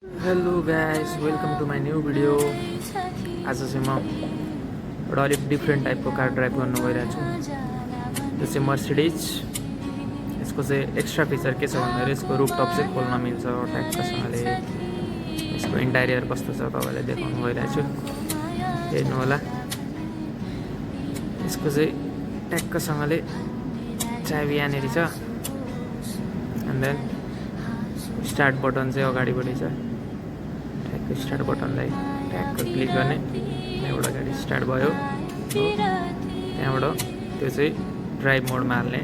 Hello guys, welcome to my new video. आज चाहिँ म एउटा अलिक डिफ्रेन्ट टाइपको कार ड्राइभ गर्नु गइरहेको छु। यो चाहिँ मर्सिडिज। यसको चाहिँ एक्स्ट्रा फिचर के छ भन्दाखेरि यसको रुफटप चाहिँ खोल्न मिल्छ ट्याक्कसँगले। यसको इन्टारियर कस्तो छ तपाईँलाई देखाउनु गइरहेको छु, हेर्नु होला। यसको चाहिँ ट्याक्कसँगले चाबी यहाँनिर छ, एन्ड देन स्टार्ट बटन चाहिँ अगाडिपट्टि छ। ट्याक्क स्टार्ट बटनलाई ट्याक्क क्लिक गर्ने, त्यहाँबाट गाडी स्टार्ट भयो। त्यहाँबाट त्यो चाहिँ ड्राइभ मोडमा हाल्ने।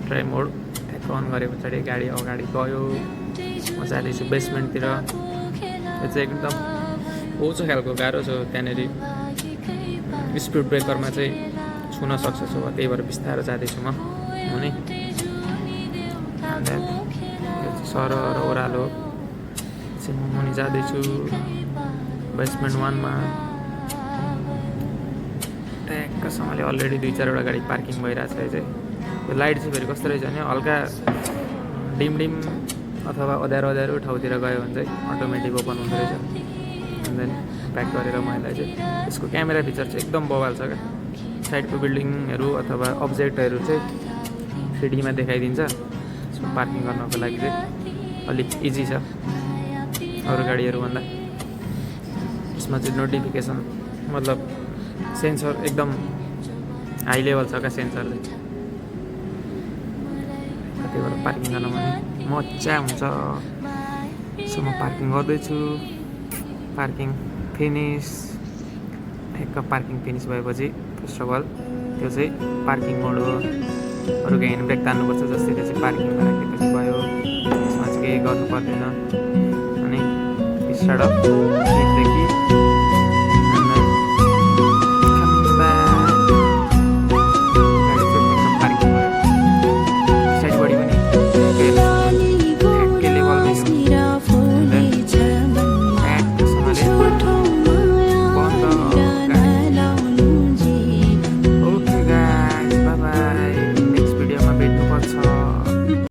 ड्राइभ मोड ट्याक्क अन गरे पछाडि गाडी अगाडि गयो। म जाँदैछु बेसमेन्टतिर। यो चाहिँ एकदम ओछो खालको गाह्रो छ, त्यहाँनिर स्पिड ब्रेकरमा चाहिँ छुन सक्छ, त्यही भएर बिस्तारो जाँदैछु म हुने। सर र ओह्रालो चाहिँ म मुनि जाँदैछु बेसमेन्ट 1मा। ट्याक्कसँगले अलरेडी 2-4वटा गाडी पार्किङ भइरहेको छ। यो लाइट चाहिँ फेरि कस्तो रहेछ भने हल्का डिम अथवा अँध्यारो ठाउँतिर गयो भने चाहिँ अटोमेटिक ओपन हुँदो रहेछ। एन्ड देन ब्याक गरेर मैले चाहिँ यसको क्यामेरा फिचर चाहिँ एकदम बवाल छ क्या। साइडको बिल्डिङहरू अथवा अब्जेक्टहरू चाहिँ 3Dमा देखाइदिन्छ। यसमा पार्किङ गर्नको लागि चाहिँ अलिक इजी छ अरू गाडीहरूभन्दा। यसमा चाहिँ नोटिफिकेसन मतलब सेन्सर एकदम हाई लेभल छ क्या सेन्सरले। कतिबाट पार्किङ गर्न भने मजा हुन्छ। सो म पार्किङ गर्दैछु। Parking finish. ठ्याक्क पार्किङ फिनिस भएपछि फर्स्ट अफ अल त्यो चाहिँ पार्किङ मोड हो। अरू केही होइन, ब्रेक तान्नुपर्छ जसरी चाहिँ पार्किङमा राखेपछि भयो। यसमा चाहिँ केही गर्नु पर्दैन। अनि स्टार्ट अफ सिटदेखि